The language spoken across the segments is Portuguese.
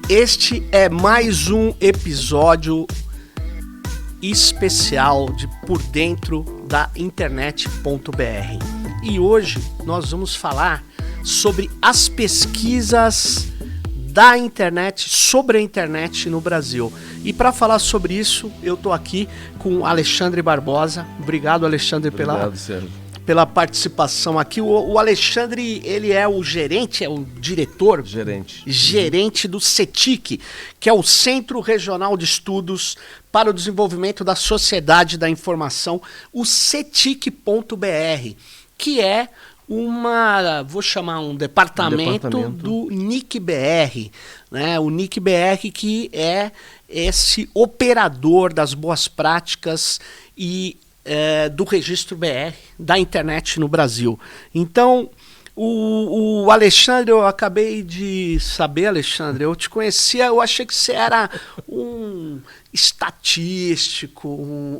Este é mais um episódio especial de Por Dentro da Internet.br. E hoje nós vamos falar sobre as pesquisas da internet, sobre a internet no Brasil. E para falar sobre isso, eu estou aqui com Alexandre Barbosa. Obrigado, Alexandre, pela participação aqui. O Alexandre, ele é o gerente, é o diretor? Gerente do CETIC, que é o Centro Regional de Estudos para o Desenvolvimento da Sociedade da Informação, o CETIC.br, que é vou chamar um departamento do NIC-BR, né? O NIC-BR, que é esse operador das boas práticas e do registro BR da internet no Brasil. Então, o Alexandre, eu acabei de saber, Alexandre, eu te conhecia, eu achei que você era um estatístico,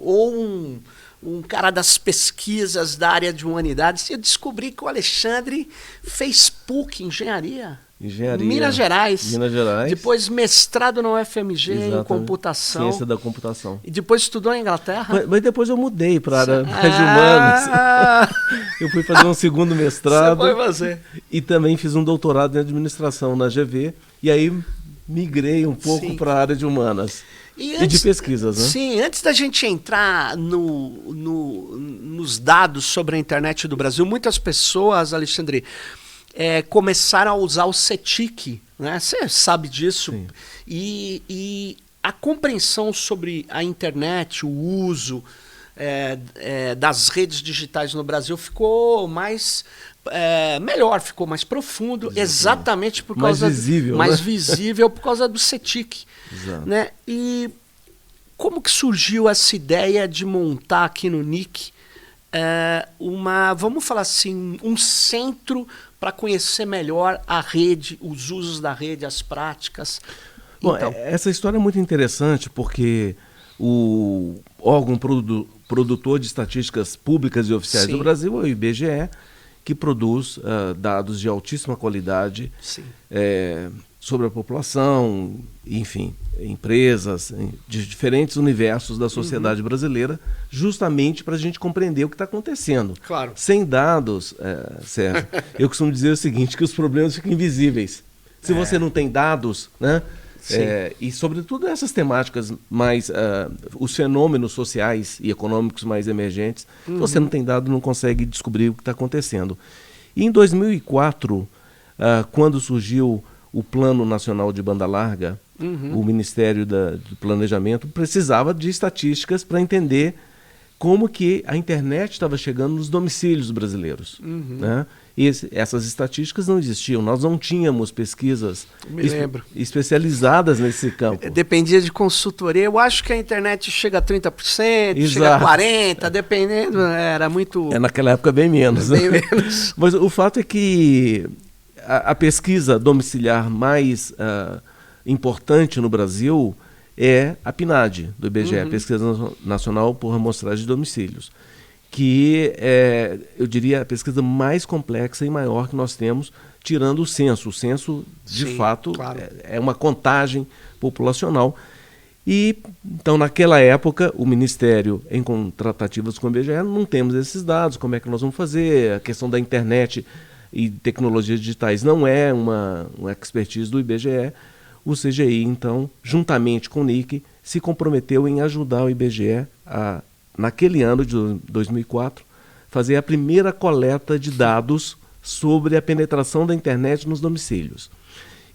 ou um cara das pesquisas da área de humanidades. Eu descobri que o Alexandre fez PUC, Engenharia. Minas Gerais. Depois mestrado na UFMG. Exatamente. Em computação. Ciência da computação. E depois estudou na Inglaterra. Mas depois eu mudei para a área mais de humanos. Eu fui fazer um segundo mestrado. Você foi fazer. E também fiz um doutorado em administração na GV. E aí migrei um pouco para a área de humanas. E de pesquisas, né? Sim, antes da gente entrar nos dados sobre a internet do Brasil, muitas pessoas, Alexandre, começaram a usar o CETIC, né? Você sabe disso. Sim. E a compreensão sobre a internet, o uso das redes digitais no Brasil ficou melhor, ficou mais profundo, exatamente por causa mais visível por causa do CETIC. Exato. Né? E como que surgiu essa ideia de montar aqui no NIC vamos falar assim, um centro para conhecer melhor a rede, os usos da rede, as práticas? Bom, essa história é muito interessante porque o órgão produtor de estatísticas públicas e oficiais do Brasil é o IBGE, que produz dados de altíssima qualidade sobre a população, enfim, empresas de diferentes universos da sociedade brasileira, justamente para a gente compreender o que está acontecendo. Claro. Sem dados, Sérgio, eu costumo dizer o seguinte, que os problemas ficam invisíveis. Se você não tem dados, né? E sobretudo essas temáticas mais, os fenômenos sociais e econômicos mais emergentes, se você não tem dado, não consegue descobrir o que está acontecendo. E em 2004, quando surgiu o Plano Nacional de Banda Larga, o Ministério do Planejamento precisava de estatísticas para entender como que a internet estava chegando nos domicílios brasileiros. Né? E essas estatísticas não existiam, nós não tínhamos pesquisas especializadas nesse campo. Dependia de consultoria, eu acho que a internet chega a 30%, chega a 40%, dependendo, era muito... Naquela época bem menos. Bem menos. Mas o fato é que a pesquisa domiciliar mais importante no Brasil é a PNAD, do IBGE, Pesquisa Nacional por Amostragem de Domicílios, que é, eu diria, a pesquisa mais complexa e maior que nós temos, tirando o censo. O censo, de fato, é uma contagem populacional. E, então, naquela época, o Ministério, em tratativas com o IBGE, não temos esses dados, como é que nós vamos fazer, a questão da internet e tecnologias digitais não é uma expertise do IBGE. O CGI, então, juntamente com o NIC, se comprometeu em ajudar o IBGE a, naquele ano de 2004, fazer a primeira coleta de dados sobre a penetração da internet nos domicílios.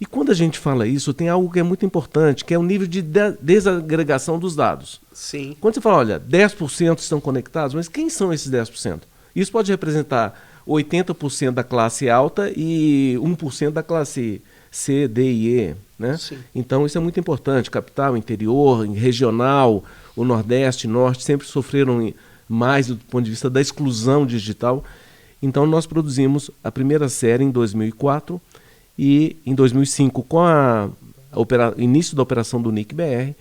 E quando a gente fala isso, tem algo que é muito importante, que é o nível de desagregação dos dados. Sim. Quando você fala, olha, 10% estão conectados, mas quem são esses 10%? Isso pode representar 80% da classe alta e 1% da classe C, D e E. Né? Então isso é muito importante, capital, interior, regional, o Nordeste, Norte sempre sofreram mais do ponto de vista da exclusão digital. Então nós produzimos a primeira série em 2004 e em 2005, com o início da operação do NIC-BR,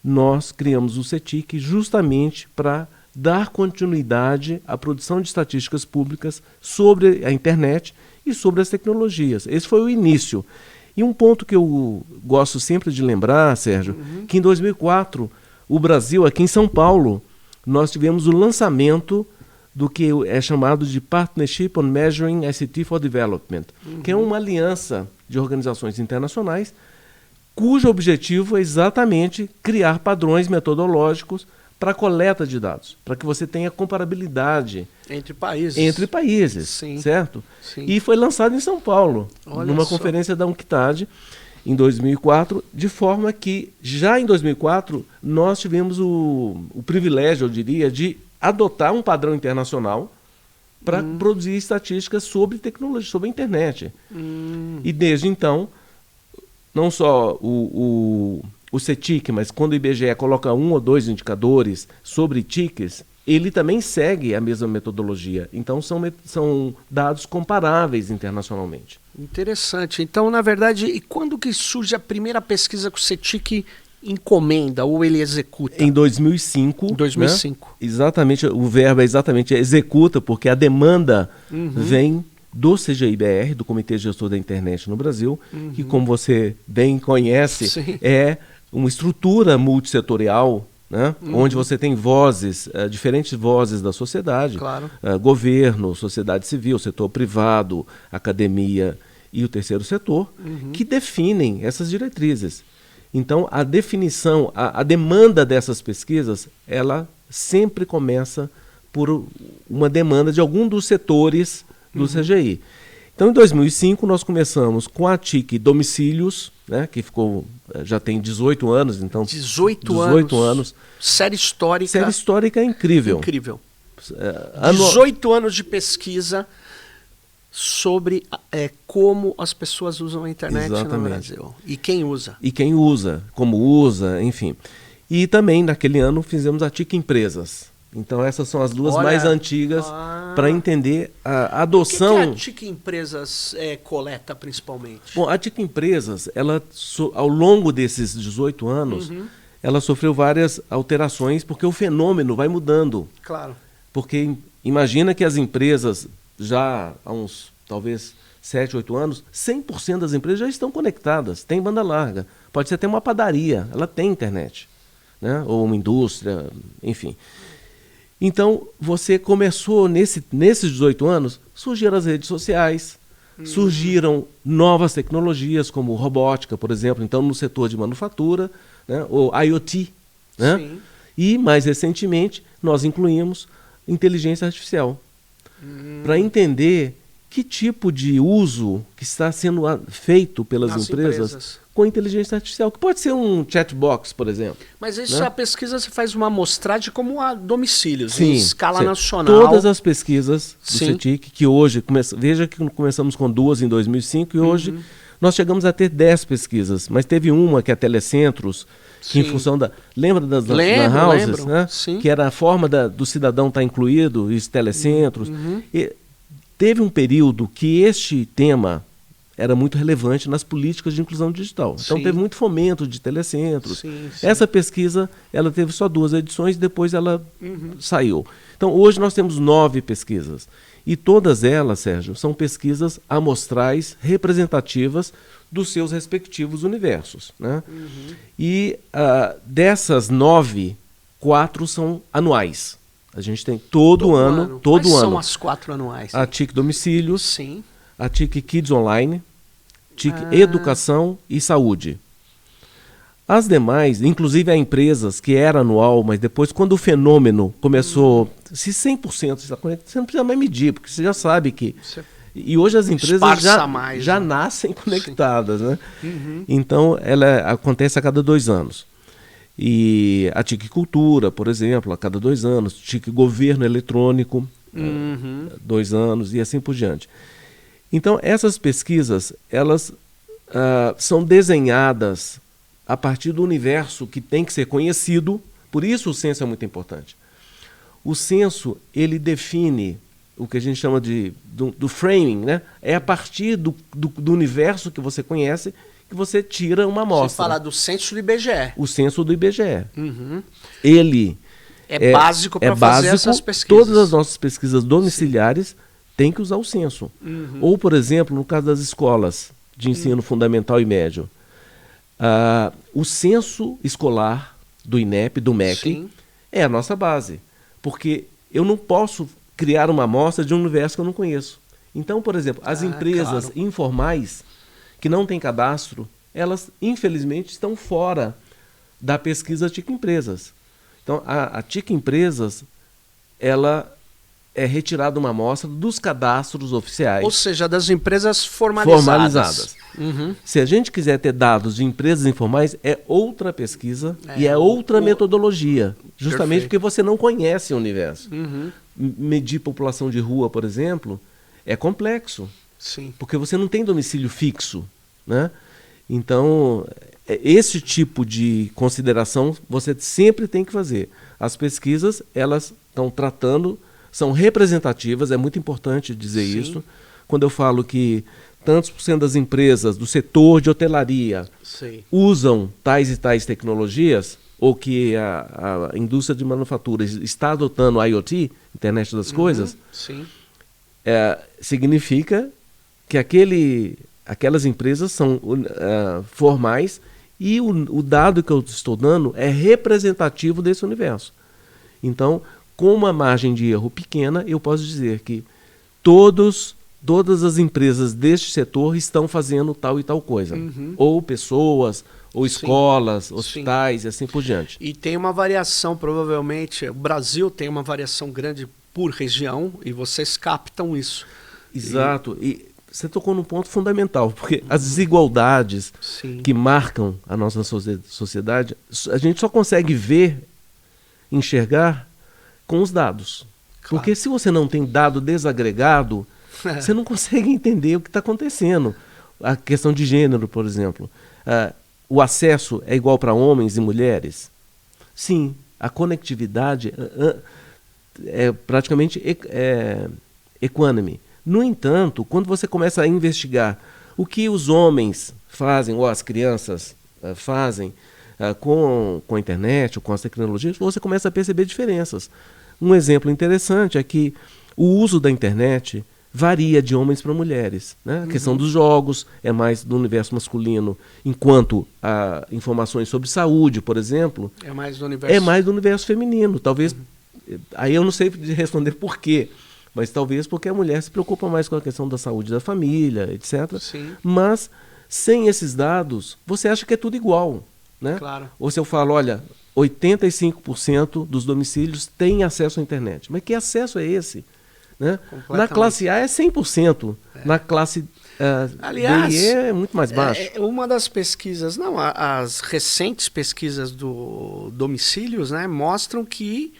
nós criamos o CETIC justamente para dar continuidade à produção de estatísticas públicas sobre a internet e sobre as tecnologias. Esse foi o início. E um ponto que eu gosto sempre de lembrar, Sérgio, que em 2004, o Brasil, aqui em São Paulo, nós tivemos o lançamento do que é chamado de Partnership on Measuring ICT for Development, que é uma aliança de organizações internacionais cujo objetivo é exatamente criar padrões metodológicos para a coleta de dados, para que você tenha comparabilidade entre países, sim, certo? Sim. E foi lançado em São Paulo, numa só. conferência da UNCTAD, em 2004, de forma que já em 2004 nós tivemos o privilégio, eu diria, de adotar um padrão internacional para produzir estatísticas sobre tecnologia, sobre a internet. E desde então, não só o CETIC, mas quando o IBGE coloca 1 ou 2 indicadores sobre TICs, ele também segue a mesma metodologia. Então são dados comparáveis internacionalmente. Interessante. Então, na verdade, e quando que surge a primeira pesquisa que o CETIC encomenda ou ele executa? Em 2005. Em 2005. Né? Exatamente, o verbo é exatamente executa, porque a demanda vem do CGI-BR, do Comitê Gestor da Internet no Brasil, que, como você bem conhece, Sim. é uma estrutura multissetorial, né? Onde você tem vozes, diferentes vozes da sociedade, Claro. Governo, sociedade civil, setor privado, academia e o terceiro setor, que definem essas diretrizes. Então, a definição, a demanda dessas pesquisas, ela sempre começa por uma demanda de algum dos setores do CGI. Então, em 2005, nós começamos com a TIC Domicílios, né, que ficou, já tem 18 anos, então 18 anos. Série histórica. Série histórica incrível. Incrível. 18 anos de pesquisa sobre como as pessoas usam a internet no Brasil. E quem usa. E quem usa, como usa, enfim. E também, naquele ano, fizemos a TIC Empresas. Então, essas são as duas mais antigas para entender a adoção. O que a TIC Empresas coleta, principalmente? Bom, a TIC Empresas, ao longo desses 18 anos, ela sofreu várias alterações, porque o fenômeno vai mudando. Claro. Porque imagina que as empresas, já há uns, talvez, 7, 8 anos, 100% das empresas já estão conectadas, tem banda larga. Pode ser até uma padaria, ela tem internet, né? Ou uma indústria, enfim. Então, você começou, nesses 18 anos, surgiram as redes sociais, surgiram novas tecnologias, como robótica, por exemplo, então no setor de manufatura, né, ou IoT. Né? Sim. E, mais recentemente, nós incluímos inteligência artificial, para entender que tipo de uso que está sendo feito pelas empresas com inteligência artificial, que pode ser um chatbox, por exemplo. Mas isso, né? A pesquisa você faz uma amostragem como a domicílios, sim, em escala nacional. Todas as pesquisas do CETIC, que hoje, veja que começamos com 2 em 2005 e hoje nós chegamos a ter 10 pesquisas, mas teve uma que é a Telecentros, que em função da... Lembra das lan houses? Né? Que era a forma do cidadão estar incluído, os telecentros. E teve um período que este tema era muito relevante nas políticas de inclusão digital. Então teve muito fomento de telecentros. Essa pesquisa, ela teve só 2 edições, depois ela saiu. Então hoje nós temos 9 pesquisas. E todas elas, Sérgio, são pesquisas amostrais representativas dos seus respectivos universos. Né? E dessas 9, 4 são anuais. A gente tem todo ano. Quais são as 4 anuais? A TIC Domicílios, sim. A TIC Kids Online, TIC Educação e Saúde. As demais, inclusive há empresas que era anual, mas depois, quando o fenômeno começou, se 100% está conectado, você não precisa mais medir, porque você já sabe que... E hoje as empresas já nascem conectadas. Né? Então, ela acontece a cada 2 anos. E a TIC Cultura, por exemplo, a cada 2 anos. TIC Governo Eletrônico, 2 anos, e assim por diante. Então, essas pesquisas, elas são desenhadas a partir do universo que tem que ser conhecido, por isso o censo é muito importante. O censo, ele define o que a gente chama do framing, né? É a partir do universo que você conhece que você tira uma amostra. Você fala do censo do IBGE. O censo do IBGE. Ele é básico para fazer essas pesquisas. Todas as nossas pesquisas domiciliares têm que usar o censo. Ou, por exemplo, no caso das escolas, de ensino fundamental e médio. O censo escolar do INEP, do MEC, Sim. é a nossa base, porque eu não posso criar uma amostra de um universo que eu não conheço. Então, por exemplo, as empresas claro. informais que não têm cadastro, elas infelizmente estão fora da pesquisa TIC Empresas. Então, a TIC Empresas, ela é retirada uma amostra dos cadastros oficiais. Ou seja, das empresas formalizadas. Uhum. Se a gente quiser ter dados de empresas informais, é outra pesquisa e é outra metodologia. Justamente Perfeito. porque você não conhece o universo. Uhum. Medir população de rua, por exemplo, é complexo. Sim. Porque você não tem domicílio fixo, né? Então, esse tipo de consideração você sempre tem que fazer. As pesquisas, elas estão tratando, são representativas, é muito importante dizer Sim. isso. Quando eu falo que tantos por cento das empresas do setor de hotelaria Sim. usam tais e tais tecnologias, ou que a indústria de manufatura está adotando o IoT, Internet das Coisas, Sim. significa que aquelas empresas são formais e o dado que eu estou dando é representativo desse universo. Então, com uma margem de erro pequena, eu posso dizer que todas as empresas deste setor estão fazendo tal e tal coisa. Ou pessoas, ou escolas, hospitais e assim por diante. E tem uma variação, provavelmente, o Brasil tem uma variação grande por região e vocês captam isso. Exato. E você tocou num ponto fundamental, porque as desigualdades que marcam a nossa sociedade, a gente só consegue ver, enxergar com os dados. Claro. Porque se você não tem dado desagregado, você não consegue entender o que está acontecendo. A questão de gênero, por exemplo. O acesso é igual para homens e mulheres? Sim, a conectividade é praticamente equânime. No entanto, quando você começa a investigar o que os homens fazem, ou as crianças fazem com a internet, ou com as tecnologias, você começa a perceber diferenças. Um exemplo interessante é que o uso da internet varia de homens para mulheres, né? A questão dos jogos é mais do universo masculino, enquanto informações sobre saúde, por exemplo, é mais do universo feminino. Talvez, aí eu não sei responder por quê, mas talvez porque a mulher se preocupa mais com a questão da saúde da família, etc. Sim. Mas, sem esses dados, você acha que é tudo igual, né? Claro. Ou se eu falo, olha, 85% dos domicílios têm acesso à internet. Mas que acesso é esse? Né? Na classe A é 100%, na classe aliás, B e E é muito mais baixo. Uma das pesquisas, não, as recentes pesquisas do domicílios, né, mostram que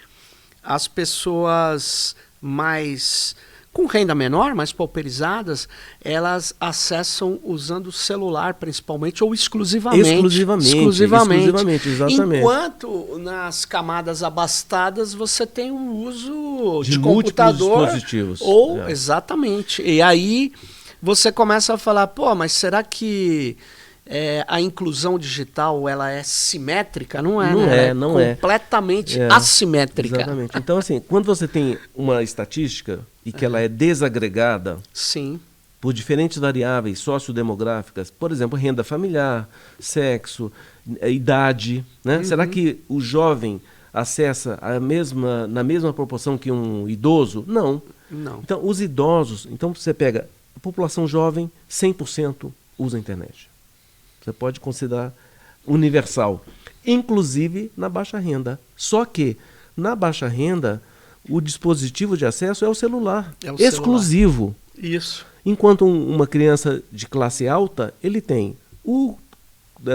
as pessoas mais com renda menor, mais pauperizadas, elas acessam usando o celular principalmente ou exclusivamente, exatamente. Enquanto nas camadas abastadas você tem um uso de múltiplos computador dispositivos. Exatamente. E aí você começa a falar, pô, mas será que a inclusão digital ela é simétrica? Não é, né? Não é. Completamente assimétrica. Exatamente. Então, assim, quando você tem uma estatística e que ela é desagregada por diferentes variáveis sociodemográficas, por exemplo, renda familiar, sexo, idade, né? Será que o jovem acessa na mesma proporção que um idoso? Não. Então, os idosos, então você pega a população jovem, 100% usa a internet. Você pode considerar universal, inclusive na baixa renda. Só que, na baixa renda, o dispositivo de acesso é o celular, exclusivo. Isso. Enquanto uma criança de classe alta, ele tem o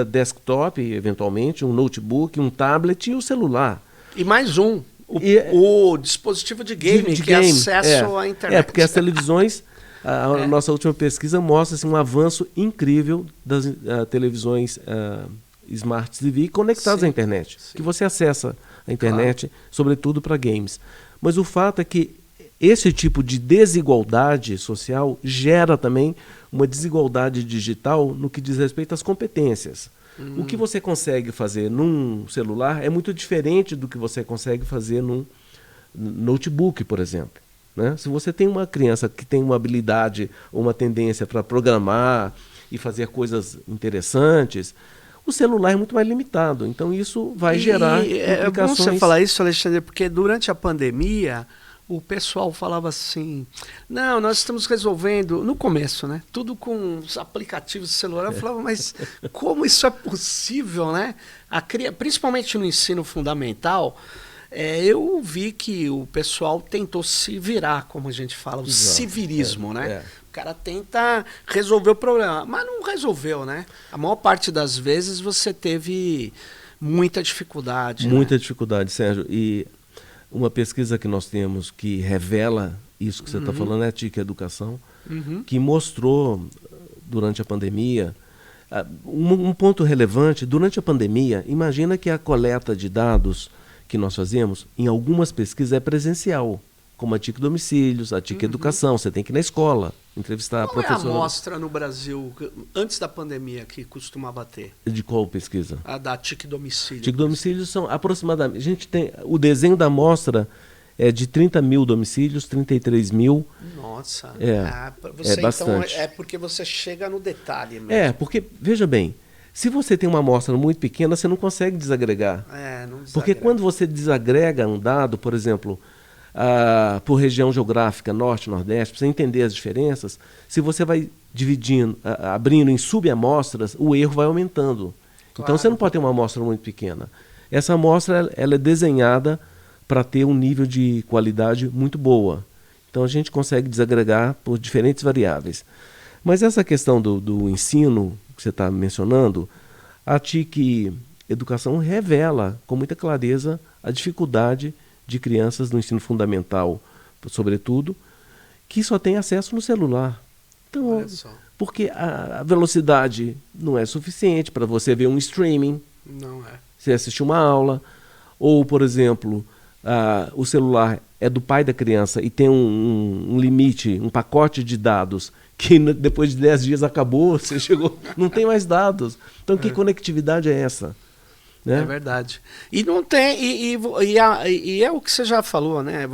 desktop, eventualmente, um notebook, um tablet e o celular. E mais um, o dispositivo de game, que é acesso à internet. Porque as televisões... A nossa última pesquisa mostra assim, um avanço incrível das televisões Smart TV conectadas à internet. Que você acessa a internet, sobretudo para games. Mas o fato é que esse tipo de desigualdade social gera também uma desigualdade digital no que diz respeito às competências. O que você consegue fazer num celular é muito diferente do que você consegue fazer num notebook, por exemplo. Né? Se você tem uma criança que tem uma habilidade ou uma tendência para programar e fazer coisas interessantes, o celular é muito mais limitado. Então isso vai gerar implicações. É bom você falar isso, Alexandre, porque durante a pandemia o pessoal falava assim, não, nós estamos resolvendo, no começo, né? Tudo com os aplicativos de celular. Eu falava, mas como isso é possível, né? Principalmente no ensino fundamental, eu vi que o pessoal tentou se virar, como a gente fala, o civilismo, né? O cara tenta resolver o problema, mas não resolveu, né? A maior parte das vezes você teve muita dificuldade. Muita dificuldade, Sérgio. E uma pesquisa que nós temos que revela isso que você está falando é a TIC Educação, que mostrou durante a pandemia um ponto relevante. Durante a pandemia, imagina que a coleta de dados que nós fazemos, em algumas pesquisas é presencial, como a TIC Domicílios, a TIC Educação. Você tem que ir na escola, entrevistar a professora. Qual é a amostra no Brasil, antes da pandemia, que costumava ter? De qual pesquisa? A da TIC Domicílios. TIC Domicílios são aproximadamente... A gente tem, o desenho da amostra é de 30 mil domicílios, 33 mil. Nossa, você, bastante. Então, é porque você chega no detalhe mesmo. Porque, veja bem, se você tem uma amostra muito pequena, você não consegue desagregar. Não desagrega. Porque quando você desagrega um dado, por exemplo, por região geográfica, norte, nordeste, para você entender as diferenças, se você vai dividindo, abrindo em subamostras, o erro vai aumentando. Claro. Então você não pode ter uma amostra muito pequena. Essa amostra ela é desenhada para ter um nível de qualidade muito boa. Então a gente consegue desagregar por diferentes variáveis. Mas essa questão do ensino que você está mencionando, a TIC Educação revela com muita clareza a dificuldade de crianças no ensino fundamental, sobretudo, que só tem acesso no celular. Então, porque a velocidade não é suficiente para você ver um streaming, não é. Você assistir uma aula, ou, por exemplo, o celular é do pai da criança e tem um limite, um pacote de dados que depois de 10 dias acabou, você chegou, não tem mais dados. Então, que conectividade é essa? Né? É verdade. E não tem, e é o que você já falou, né?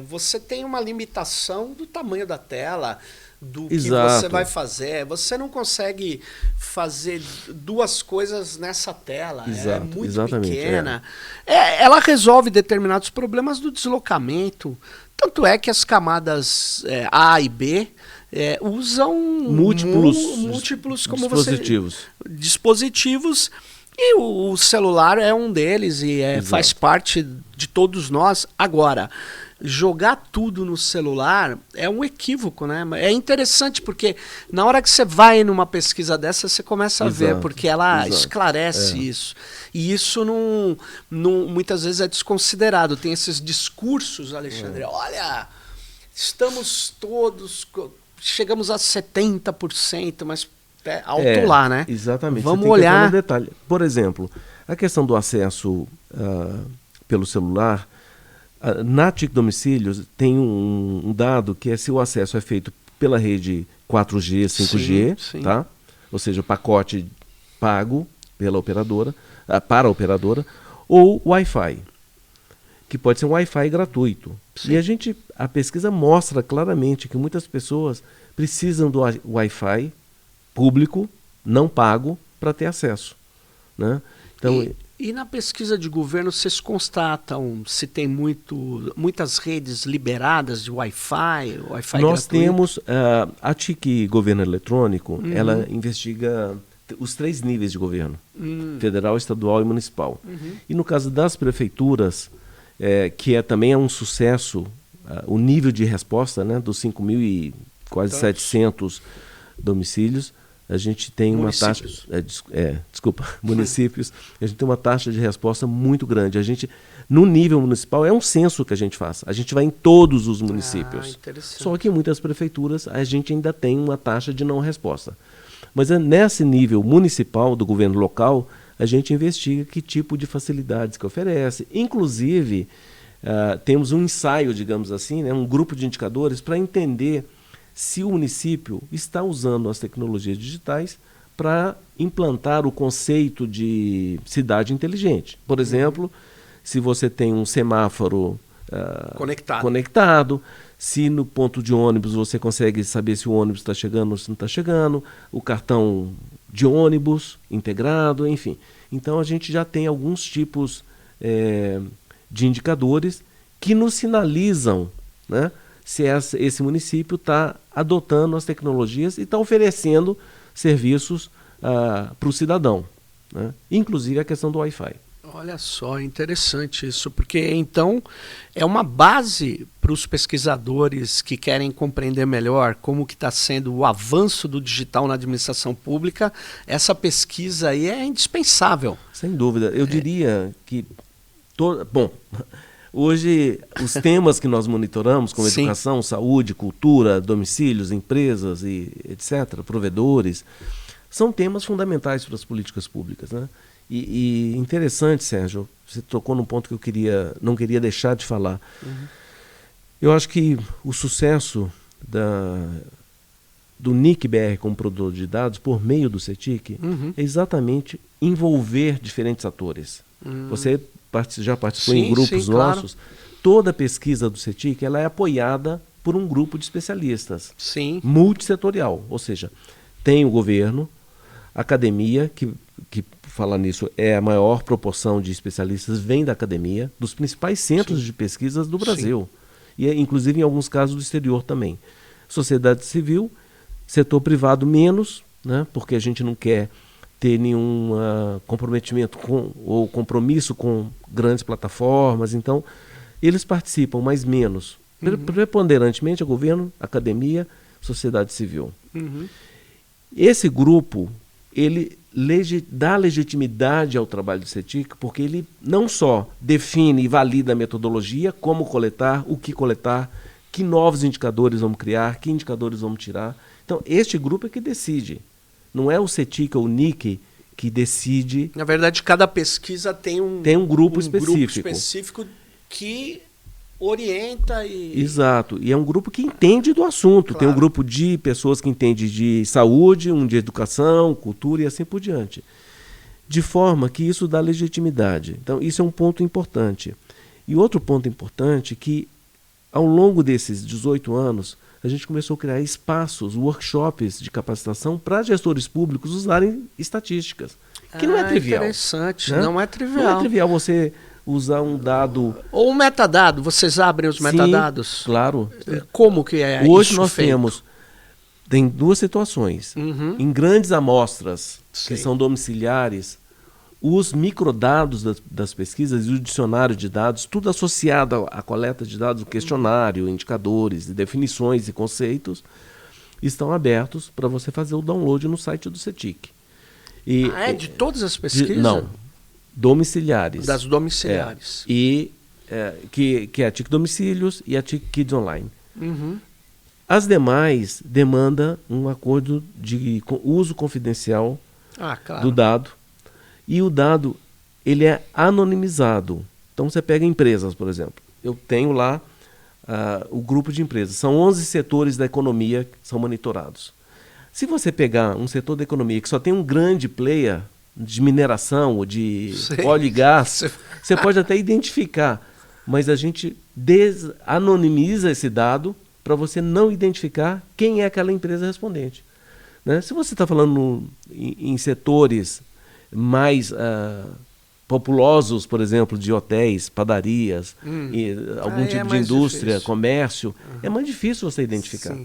Você tem uma limitação do tamanho da tela, do que você vai fazer. Você não consegue fazer duas coisas nessa tela. É muito pequena. Ela resolve determinados problemas do deslocamento. Tanto é que as camadas A e B usam múltiplos como dispositivos. E o celular é um deles e faz parte de todos nós. Agora, jogar tudo no celular é um equívoco, né? É interessante porque na hora que você vai numa pesquisa dessa, você começa a ver, porque ela esclarece isso. E isso não, muitas vezes é desconsiderado. Tem esses discursos, Alexandre, olha, chegamos a 70%, mas alto lá, né? Exatamente. Vamos olhar. No detalhe. Por exemplo, a questão do acesso pelo celular, na TIC Domicílios tem um dado que é se o acesso é feito pela rede 4G, 5G, sim. Tá? Ou seja, o pacote pago pela operadora, para a operadora, ou Wi-Fi, que pode ser um Wi-Fi gratuito. Sim. E a pesquisa mostra claramente que muitas pessoas precisam do Wi-Fi público, não pago, para ter acesso. Né? Então, e na pesquisa de governo, vocês constatam se tem muitas redes liberadas de Wi-Fi nós gratuito? Temos, a TIC Governo Eletrônico, ela investiga os 3 níveis de governo, federal, estadual e municipal. E no caso das prefeituras, que também é um sucesso, o nível de resposta, né, dos 5.000 e quase 700 domicílios, a gente tem uma taxa... municípios. A gente tem uma taxa de resposta muito grande. No nível municipal, é um censo que a gente faz. A gente vai em todos os municípios. Só que em muitas prefeituras, a gente ainda tem uma taxa de não resposta. Mas nesse nível municipal, do governo local, a gente investiga que tipo de facilidades que oferece. Inclusive, temos um ensaio, digamos assim, né, um grupo de indicadores para entender se o município está usando as tecnologias digitais para implantar o conceito de cidade inteligente. Por exemplo, se você tem um semáforo conectado, se no ponto de ônibus você consegue saber se o ônibus está chegando ou se não está chegando, o cartão de ônibus integrado, enfim. Então a gente já tem alguns tipos de indicadores que nos sinalizam, né, se esse município está adotando as tecnologias e está oferecendo serviços para o cidadão, né? Inclusive a questão do Wi-Fi. Olha só, interessante isso, porque então é uma base para os pesquisadores que querem compreender melhor como que está sendo o avanço do digital na administração pública. Essa pesquisa aí é indispensável. Sem dúvida. Eu diria que... Bom, hoje os temas que nós monitoramos, como educação, saúde, cultura, domicílios, empresas e etc., provedores, são temas fundamentais para as políticas públicas, né? E interessante, Sérgio, você tocou num ponto que eu não queria deixar de falar. Eu acho que o sucesso do NIC-BR como produtor de dados por meio do CETIC é exatamente envolver diferentes atores. Você já participou em grupos nossos. Claro. Toda a pesquisa do CETIC ela é apoiada por um grupo de especialistas multissetorial, ou seja, tem o governo, a academia, que falar nisso, a maior proporção de especialistas vem da academia, dos principais centros de pesquisas do Brasil, e inclusive em alguns casos do exterior também. Sociedade civil, setor privado menos, né, porque a gente não quer ter nenhum comprometimento ou compromisso com grandes plataformas, então eles participam, mas menos. Preponderantemente é governo, academia, sociedade civil. Esse grupo, ele dá legitimidade ao trabalho do CETIC, porque ele não só define e valida a metodologia, como coletar, o que novos indicadores vamos criar, que indicadores vamos tirar. Então, este grupo é que decide. Não é o CETIC ou o NIC que decide. Na verdade, cada pesquisa tem um grupo específico. Grupo específico que orienta e... Exato, e é um grupo que entende do assunto. Claro. Tem um grupo de pessoas que entendem de saúde, um de educação, cultura e assim por diante. De forma que isso dá legitimidade. Então, isso é um ponto importante. E outro ponto importante é que, ao longo desses 18 anos, a gente começou a criar espaços, workshops de capacitação para gestores públicos usarem estatísticas. Que não é trivial. Interessante, né? Não é trivial. Não é trivial você usar um dado... Ou um metadado, vocês abrem os metadados? Sim, claro. Como que é Hoje isso nós feito? tem duas situações. Em grandes amostras, que são domiciliares, os microdados das pesquisas e o dicionário de dados, tudo associado à coleta de dados, o questionário, indicadores, definições e conceitos, estão abertos para você fazer o download no site do CETIC. De todas as pesquisas? Não. Domiciliares. Das domiciliares. Que é a TIC Domicílios e a TIC Kids Online. As demais demandam um acordo de uso confidencial do dado. E o dado ele é anonimizado. Então você pega empresas, por exemplo. Eu tenho lá o grupo de empresas. São 11 setores da economia que são monitorados. Se você pegar um setor da economia que só tem um grande player de mineração ou de óleo e gás, você pode até identificar, mas a gente desanonimiza esse dado para você não identificar quem é aquela empresa respondente. Né? Se você está falando em setores mais populosos, por exemplo, de hotéis, padarias, e algum tipo de indústria, comércio, é mais difícil você identificar.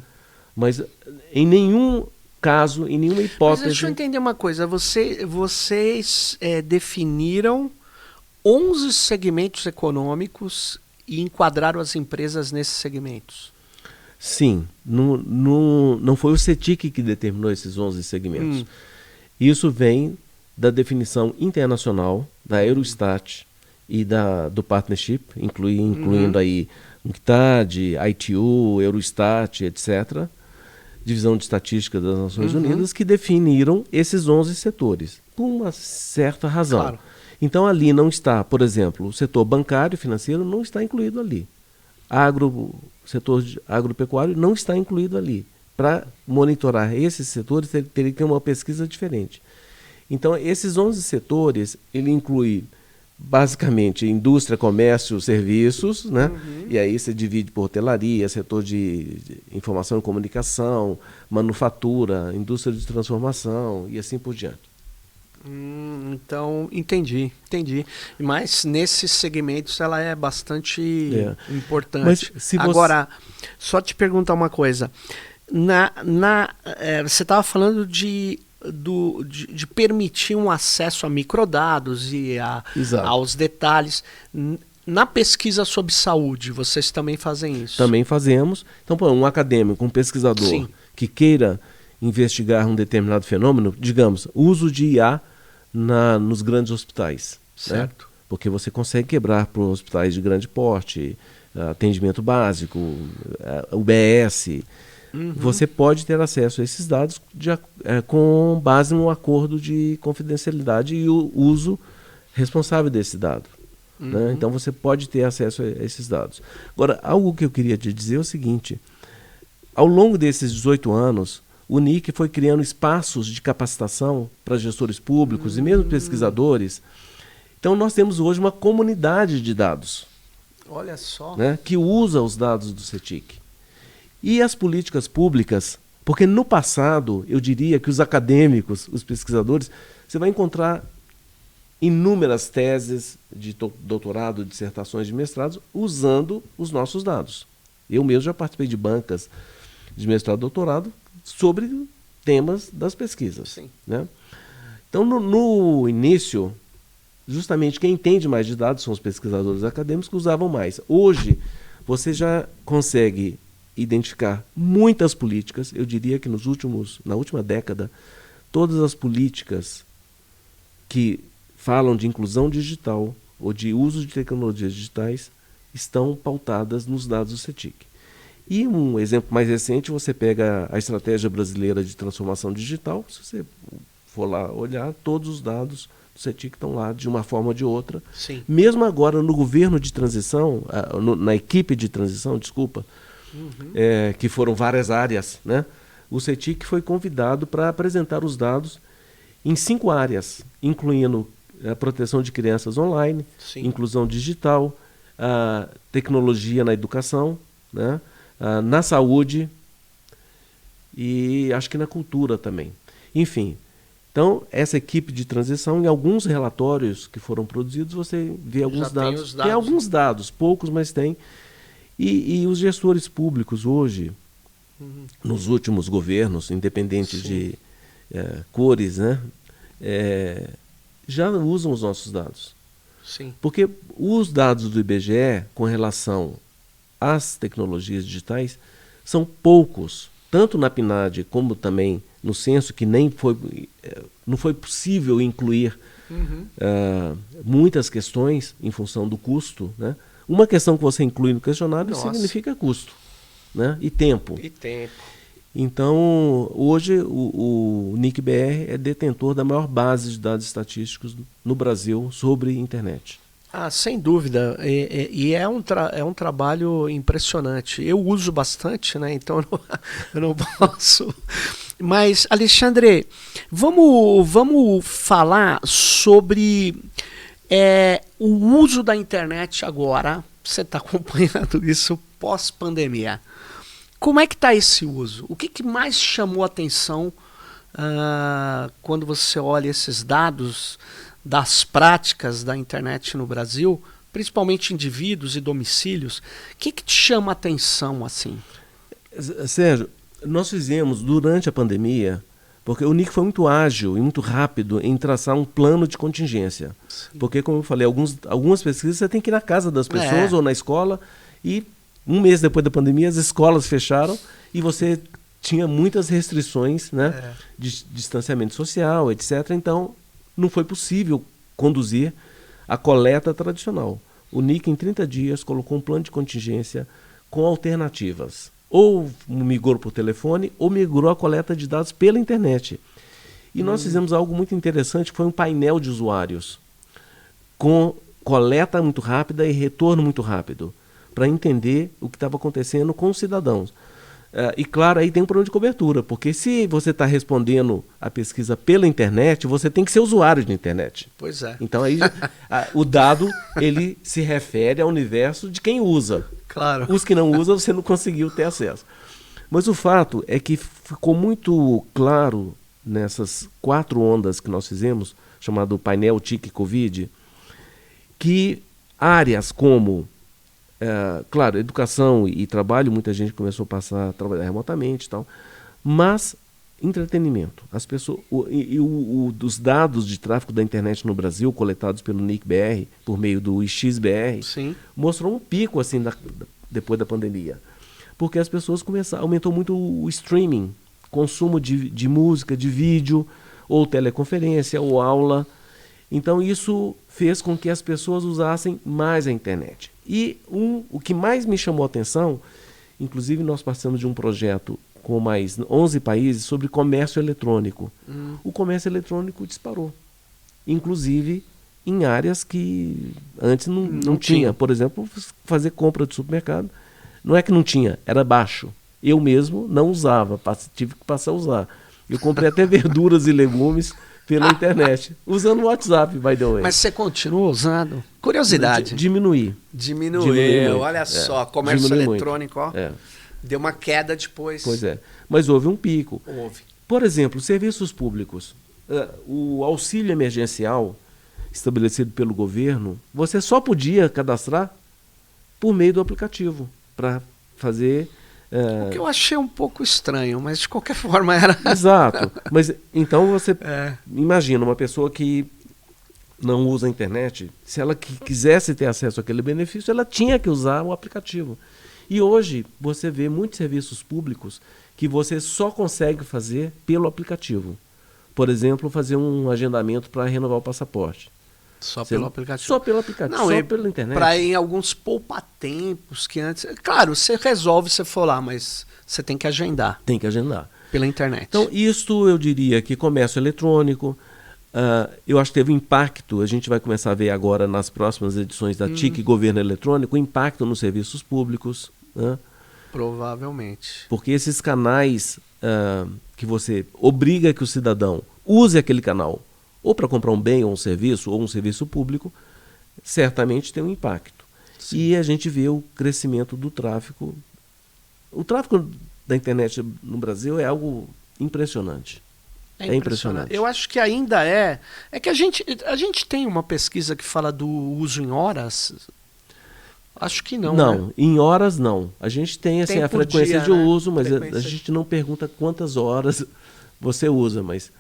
Mas em nenhum caso, em nenhuma hipótese... Mas deixa eu entender uma coisa. Vocês definiram 11 segmentos econômicos e enquadraram as empresas nesses segmentos? Sim. Não foi o CETIC que determinou esses 11 segmentos. Isso vem da definição internacional da Eurostat e do Partnership, incluindo aí UNCTAD, ITU, Eurostat, etc., Divisão de Estatística das Nações Unidas, que definiram esses 11 setores, por uma certa razão. Claro. Então ali não está, por exemplo, o setor bancário e financeiro não está incluído ali. Setor agropecuário não está incluído ali. Para monitorar esses setores, teria que ter uma pesquisa diferente. Então, esses 11 setores, ele inclui basicamente indústria, comércio, serviços, né? E aí você divide por hotelaria, setor de informação e comunicação, manufatura, indústria de transformação e assim por diante. Então, entendi. Mas nesses segmentos ela é bastante importante. Mas se Agora, só te perguntar uma coisa. Você estava falando de permitir um acesso a microdados e aos detalhes. Na pesquisa sobre saúde, vocês também fazem isso? Também fazemos. Então, um acadêmico, um pesquisador que queira investigar um determinado fenômeno, digamos, uso de IA nos grandes hospitais. Certo. Né? Porque você consegue quebrar para hospitais de grande porte, atendimento básico, UBS. Você pode ter acesso a esses dados com base num acordo de confidencialidade e o uso responsável desse dado. Né? Então você pode ter acesso a esses dados. Agora, algo que eu queria te dizer é o seguinte: ao longo desses 18 anos, o NIC foi criando espaços de capacitação para gestores públicos e mesmo pesquisadores. Então nós temos hoje uma comunidade de dados. Olha só. Né, que usa os dados do CETIC. E as políticas públicas, porque no passado eu diria que os acadêmicos, os pesquisadores, você vai encontrar inúmeras teses de doutorado, dissertações de mestrados, usando os nossos dados. Eu mesmo já participei de bancas de mestrado e doutorado sobre temas das pesquisas. Sim. Né? Então, no início, justamente quem entende mais de dados são os pesquisadores acadêmicos que usavam mais. Hoje, você já consegue identificar muitas políticas. Eu diria que na última década, todas as políticas que falam de inclusão digital ou de uso de tecnologias digitais estão pautadas nos dados do CETIC. E um exemplo mais recente, você pega a Estratégia Brasileira de Transformação Digital. Se você for lá olhar, todos os dados do CETIC estão lá de uma forma ou de outra. Sim. Mesmo agora no governo de transição, na equipe de transição, que foram várias áreas, né? O CETIC foi convidado para apresentar os dados em 5 áreas, incluindo a proteção de crianças online, inclusão digital, a tecnologia na educação, né? Na saúde e acho que na cultura também. Enfim, então essa equipe de transição, em alguns relatórios que foram produzidos, você vê alguns dados. Tem alguns dados, poucos, mas tem. E os gestores públicos hoje, nos últimos governos, independente de cores, né, já usam os nossos dados. Sim. Porque os dados do IBGE com relação às tecnologias digitais são poucos, tanto na PNAD como também no censo, que não foi possível incluir muitas questões em função do custo. Né? Uma questão que você inclui no questionário significa custo, né? E tempo. Então, hoje o NIC-BR é detentor da maior base de dados estatísticos no Brasil sobre internet. Sem dúvida. E é um trabalho impressionante. Eu uso bastante, né? Então eu não posso. Mas, Alexandre, vamos falar sobre o uso da internet agora. Você está acompanhando isso pós-pandemia. Como é que está esse uso? O que mais chamou a atenção quando você olha esses dados das práticas da internet no Brasil, principalmente indivíduos e domicílios? O que te chama a atenção assim? Sérgio, nós fizemos durante a pandemia, porque o NIC foi muito ágil e muito rápido em traçar um plano de contingência. Sim. Porque, como eu falei, algumas pesquisas você tem que ir na casa das pessoas ou na escola, e um mês depois da pandemia as escolas fecharam e você tinha muitas restrições, né, de distanciamento social, etc. Então, não foi possível conduzir a coleta tradicional. O NIC, em 30 dias, colocou um plano de contingência com alternativas. Ou migrou por telefone, ou migrou a coleta de dados pela internet. E nós fizemos algo muito interessante, que foi um painel de usuários, com coleta muito rápida e retorno muito rápido, para entender o que estava acontecendo com os cidadãos. E claro, aí tem um problema de cobertura, porque se você está respondendo a pesquisa pela internet, você tem que ser usuário de internet. Pois é. Então aí o dado ele se refere ao universo de quem usa. Claro. Os que não usam, você não conseguiu ter acesso. Mas o fato é que ficou muito claro nessas 4 ondas que nós fizemos, chamado painel TIC Covid, que áreas como, claro, educação e trabalho, muita gente começou a passar a trabalhar remotamente e tal, mas entretenimento. As pessoas, dos dados de tráfego da internet no Brasil, coletados pelo NIC-BR, por meio do IXBR, Sim. mostrou um pico assim depois da pandemia. Porque as pessoas aumentou muito o streaming, consumo de música, de vídeo, ou teleconferência, ou aula. Então isso fez com que as pessoas usassem mais a internet. E o que mais me chamou a atenção, inclusive nós participamos de um projeto com mais 11 países sobre comércio eletrônico. O comércio eletrônico disparou, inclusive em áreas que antes não tinha. Por exemplo, fazer compra de supermercado. Não é que não tinha, era baixo. Eu mesmo não usava, tive que passar a usar. Eu comprei até verduras e legumes pela internet, usando o WhatsApp, by the way. Mas você continua usando? Curiosidade. Diminuiu, olha só, comércio eletrônico, ó, deu uma queda depois. Pois é, mas houve um pico. Houve. Por exemplo, serviços públicos. O auxílio emergencial estabelecido pelo governo, você só podia cadastrar por meio do aplicativo, para fazer... O que eu achei um pouco estranho, mas de qualquer forma era... Exato. Mas então você imagina uma pessoa que não usa a internet, se ela quisesse ter acesso àquele benefício, ela tinha que usar o aplicativo. E hoje você vê muitos serviços públicos que você só consegue fazer pelo aplicativo. Por exemplo, fazer um agendamento para renovar o passaporte. Só pelo aplicativo. Só pelo aplicativo, não, só pela internet. Para ir em alguns poupa-tempos que antes... Claro, você resolve se for lá, mas você tem que agendar. Tem que agendar. Pela internet. Então, isto eu diria que comércio eletrônico, eu acho que teve um impacto, a gente vai começar a ver agora nas próximas edições da TIC Governo Eletrônico, o impacto nos serviços públicos. Provavelmente. Porque esses canais que você obriga que o cidadão use aquele canal, ou para comprar um bem ou um serviço público, certamente tem um impacto. Sim. E a gente vê o crescimento do tráfego. O tráfego da internet no Brasil é algo impressionante. É impressionante. Eu acho que ainda é que a gente tem uma pesquisa que fala do uso em horas. Acho que não. Não, né? Em horas não. A gente tem assim, a frequência de uso, mas a gente não pergunta quantas horas você usa, mas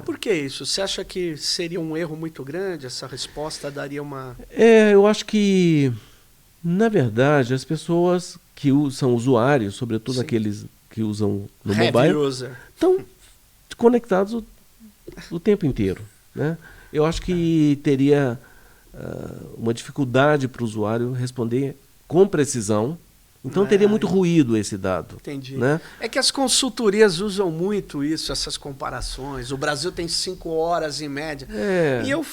por que isso? Você acha que seria um erro muito grande? Essa resposta daria uma... Eu acho que, na verdade, as pessoas que são usuários, sobretudo aqueles que usam no mobile, estão conectados o tempo inteiro. Né? Eu acho que teria uma dificuldade para o usuário responder com precisão. Então teria muito ruído esse dado. Entendi. Né? É que as consultorias usam muito isso, essas comparações. O Brasil tem 5 horas em média. E eu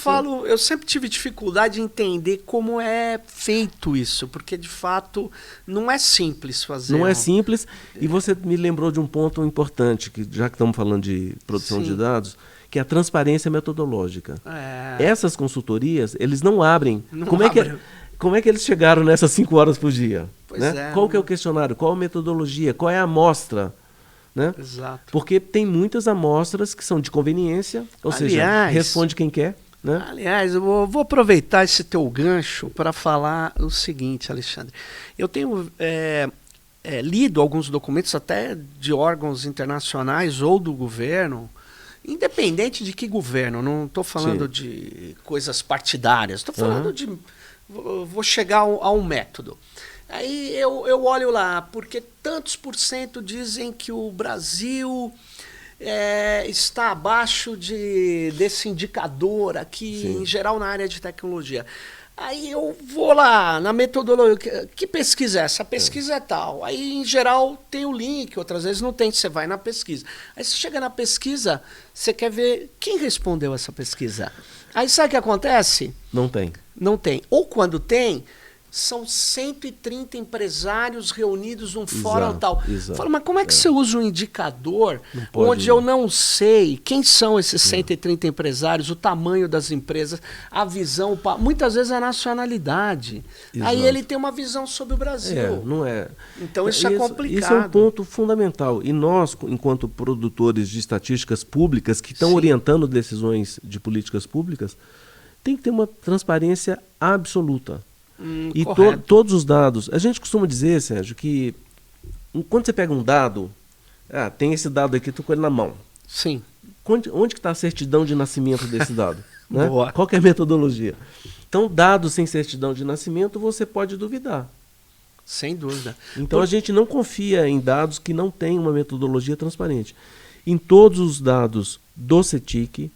sempre tive dificuldade de entender como é feito isso, porque de fato não é simples fazer. Não é simples, e você me lembrou de um ponto importante, que já que estamos falando de produção de dados, que é a transparência metodológica. Essas consultorias, eles não abrem. Como é que eles chegaram nessas 5 horas por dia? Né? Qual que é o questionário? Qual a metodologia? Qual é a amostra? Né? Exato. Porque tem muitas amostras que são de conveniência, ou seja, responde quem quer. Né? Aliás, eu vou aproveitar esse teu gancho para falar o seguinte, Alexandre. Eu tenho lido alguns documentos até de órgãos internacionais ou do governo, independente de que governo, não estou falando de coisas partidárias, estou falando de... Vou chegar a um método. Aí eu olho lá, porque tantos por cento dizem que o Brasil está abaixo desse indicador aqui, em geral na área de tecnologia. Aí eu vou lá na metodologia, que pesquisa é essa? A pesquisa é tal. Aí, em geral, tem o link, outras vezes não tem, você vai na pesquisa. Aí você chega na pesquisa, você quer ver quem respondeu essa pesquisa. Aí sabe o que acontece? Não tem. Não tem. Ou quando tem são 130 empresários reunidos num fórum tal. Exato. Fala, mas como é que você usa um indicador pode, onde eu não sei quem são esses 130 empresários, o tamanho das empresas, a visão, muitas vezes a nacionalidade. Exato. Aí ele tem uma visão sobre o Brasil. Não é. Então isso é complicado. Isso é um ponto fundamental. E nós, enquanto produtores de estatísticas públicas que estão orientando decisões de políticas públicas, tem que ter uma transparência absoluta. E todos os dados. A gente costuma dizer, Sérgio, que quando você pega um dado, tem esse dado aqui, estou com ele na mão. Sim. Onde que está a certidão de nascimento desse dado? Né? Boa. Qual que é a metodologia? Então, dados sem certidão de nascimento, você pode duvidar. Sem dúvida. Então, a gente não confia em dados que não têm uma metodologia transparente. Em todos os dados do CETIC,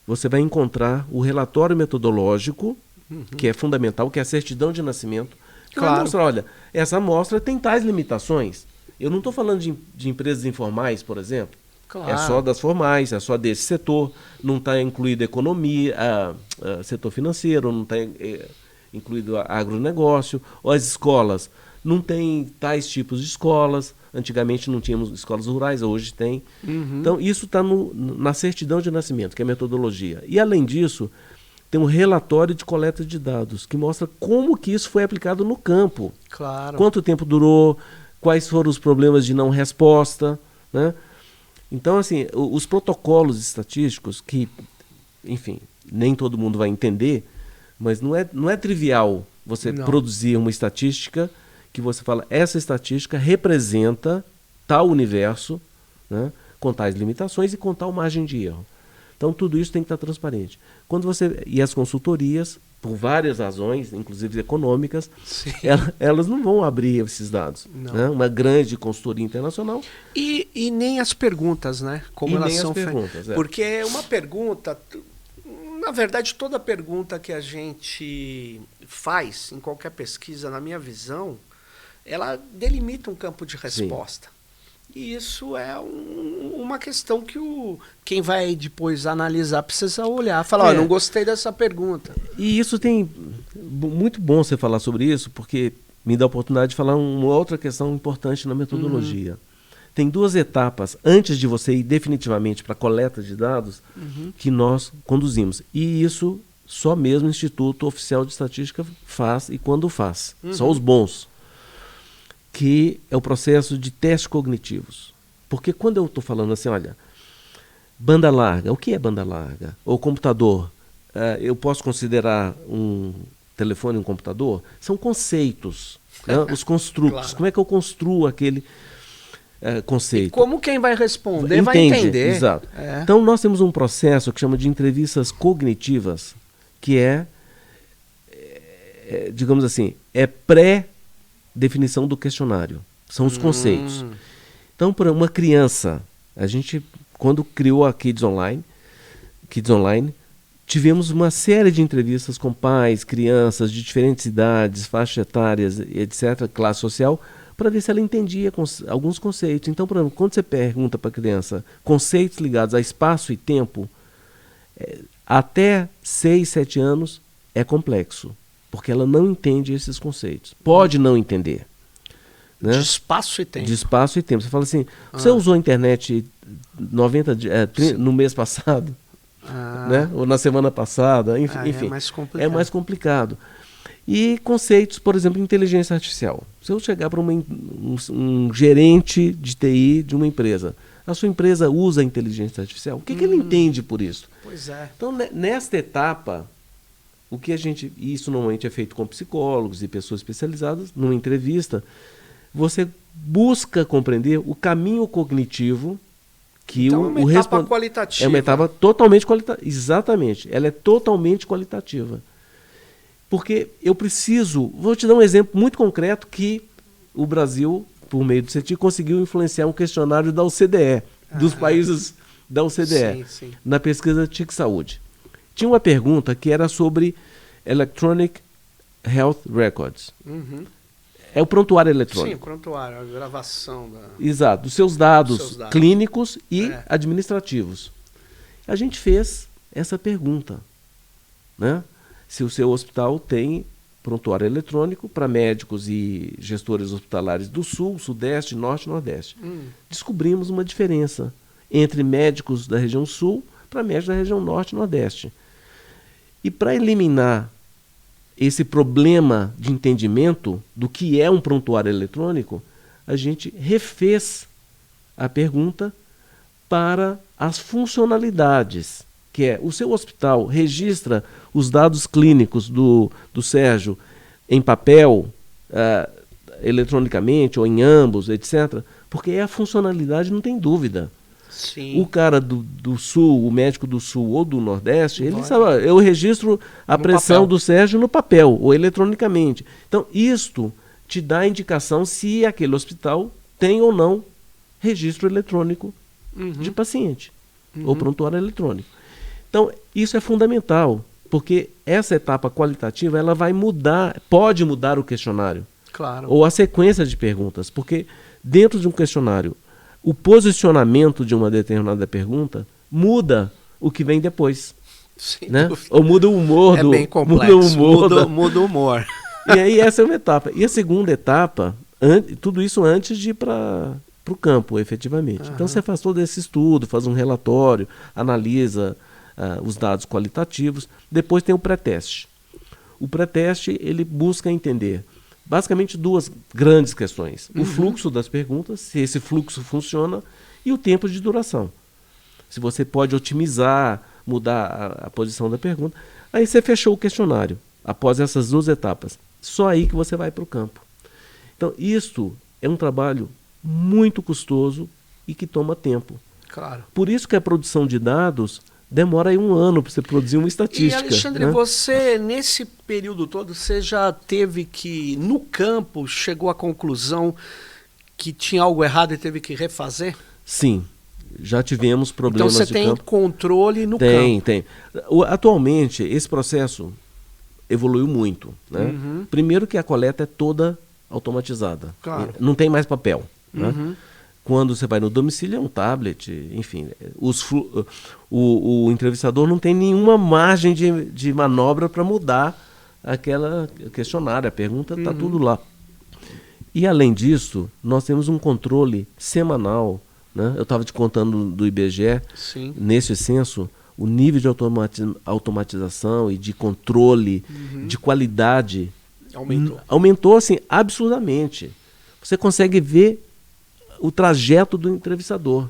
você vai encontrar o relatório metodológico, que é fundamental, que é a certidão de nascimento, que vai mostrar, olha, essa amostra tem tais limitações. Eu não estou falando de empresas informais, por exemplo. Claro. É só das formais, é só desse setor. Não está incluído economia, setor financeiro, não está incluído agronegócio, ou as escolas. Não tem tais tipos de escolas. Antigamente não tínhamos escolas rurais, hoje tem. Então, isso está na certidão de nascimento, que é a metodologia. E, além disso, tem um relatório de coleta de dados, que mostra como que isso foi aplicado no campo. Claro. Quanto tempo durou, quais foram os problemas de não resposta, né? Então, assim, os protocolos estatísticos, que, enfim, nem todo mundo vai entender, mas não é trivial você produzir uma estatística que você fala, essa estatística representa tal universo, né, com tais limitações e com tal margem de erro. Então, tudo isso tem que estar transparente. E as consultorias, por várias razões, inclusive econômicas, elas não vão abrir esses dados. Né? Uma grande consultoria internacional. E nem as perguntas, né? Como elas são feitas. Porque é uma pergunta, na verdade, toda pergunta que a gente faz em qualquer pesquisa, na minha visão, ela delimita um campo de resposta. Sim. E isso é uma questão que quem vai depois analisar precisa olhar. Falar, não gostei dessa pergunta. E isso tem... Muito bom você falar sobre isso, porque me dá a oportunidade de falar uma outra questão importante na metodologia. Tem 2 etapas antes de você ir definitivamente para a coleta de dados que nós conduzimos. E isso só mesmo o Instituto Oficial de Estatística faz e quando faz. Só os bons. Que é o processo de testes cognitivos. Porque quando eu estou falando assim, olha, banda larga, o que é banda larga? Ou computador, eu posso considerar um telefone um computador? São conceitos, né? Os construtos. Claro. Como é que eu construo aquele conceito? E como quem vai responder vai entender. Exato. Então nós temos um processo que chama de entrevistas cognitivas, que digamos assim, definição do questionário. São os conceitos. Então, para uma criança, a gente, quando criou a Kids Online, tivemos uma série de entrevistas com pais, crianças de diferentes idades, faixas etárias, etc., classe social, para ver se ela entendia alguns conceitos. Então, por exemplo, quando você pergunta para a criança conceitos ligados a espaço e tempo, até 6, 7 anos é complexo. Porque ela não entende esses conceitos. Pode não entender. Né? De espaço e tempo. De espaço e tempo. Você fala assim, você usou a internet 90 no mês passado? Né? Ou na semana passada? Enfim, é mais complicado. E conceitos, por exemplo, inteligência artificial. Se eu chegar para um gerente de TI de uma empresa, a sua empresa usa a inteligência artificial? O que ele entende por isso? Pois é. Então, nesta etapa... E isso normalmente é feito com psicólogos e pessoas especializadas, numa entrevista, você busca compreender o caminho cognitivo que então, é uma etapa qualitativa. É uma etapa totalmente qualitativa. Exatamente, ela é totalmente qualitativa. Porque eu vou te dar um exemplo muito concreto que o Brasil, por meio do CETIC, conseguiu influenciar um questionário da OCDE, dos países da OCDE, na pesquisa TIC Saúde. Tinha uma pergunta que era sobre Electronic Health Records. É o prontuário eletrônico. Sim, prontuário, a gravação. Exato, dos seus dados clínicos e administrativos. A gente fez essa pergunta, né? Se o seu hospital tem prontuário eletrônico para médicos e gestores hospitalares do Sul, Sudeste, Norte e Nordeste. Descobrimos uma diferença entre médicos da região Sul para médicos da região Norte e Nordeste. E para eliminar esse problema de entendimento do que é um prontuário eletrônico, a gente refez a pergunta para as funcionalidades, que é o seu hospital registra os dados clínicos do Sérgio em papel, eletronicamente ou em ambos, etc. Porque a funcionalidade não tem dúvida. Sim. O cara do Sul, o médico do Sul ou do Nordeste, ele sabe, eu registro a pressão do Sérgio no papel ou eletronicamente. Então, isto te dá a indicação se aquele hospital tem ou não registro eletrônico de paciente ou prontuário eletrônico. Então, isso é fundamental, porque essa etapa qualitativa ela vai mudar, pode mudar o questionário. Claro. Ou a sequência de perguntas, porque dentro de um questionário, o posicionamento de uma determinada pergunta muda o que vem depois. Né? Ou muda o humor do... É bem complexo, muda o humor. E aí essa é uma etapa. E a segunda etapa, tudo isso antes de ir para o campo, efetivamente. Então você faz todo esse estudo, faz um relatório, analisa os dados qualitativos. Depois tem o pré-teste. O pré-teste, ele busca entender basicamente duas grandes questões. O fluxo das perguntas, se esse fluxo funciona, e o tempo de duração. Se você pode otimizar, mudar a posição da pergunta. Aí você fechou o questionário, após essas duas etapas. Só aí que você vai para o campo. Então, isto é um trabalho muito custoso e que toma tempo. Claro. Por isso que a produção de dados demora aí 1 ano para você produzir uma estatística. E, Alexandre, né? você, nesse período todo, você já teve que, no campo, chegou à conclusão que tinha algo errado e teve que refazer? Sim, já tivemos problemas de campo. Então você tem controle no campo? Tem. Atualmente, esse processo evoluiu muito. Né? Primeiro que a coleta é toda automatizada. Claro. Não tem mais papel. Né? Quando você vai no domicílio, é um tablet, enfim. O entrevistador não tem nenhuma margem de manobra para mudar aquela questionário, a pergunta está tudo lá. E além disso, nós temos um controle semanal. Né? Eu estava te contando do IBGE, Sim. Nesse censo, o nível de automatização e de controle, de qualidade, aumentou assim, absurdamente. Você consegue ver o trajeto do entrevistador,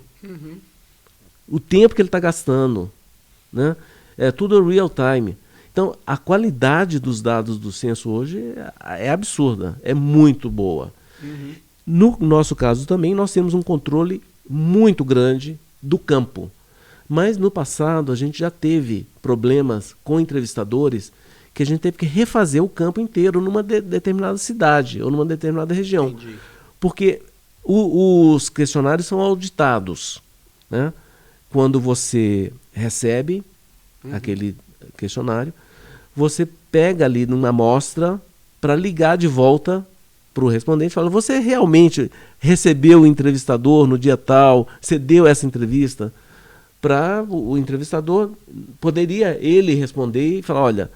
o tempo que ele está gastando, né? É tudo real time. Então, a qualidade dos dados do censo hoje é absurda, é muito boa. No nosso caso também, nós temos um controle muito grande do campo. Mas no passado, a gente já teve problemas com entrevistadores que a gente teve que refazer o campo inteiro numa determinada cidade ou numa determinada região. Entendi. Porque os questionários são auditados. Né? Quando você recebe aquele questionário, você pega ali numa amostra para ligar de volta para o respondente e fala: você realmente recebeu o entrevistador no dia tal, você deu essa entrevista? Para o entrevistador, poderia ele responder e falar: olha,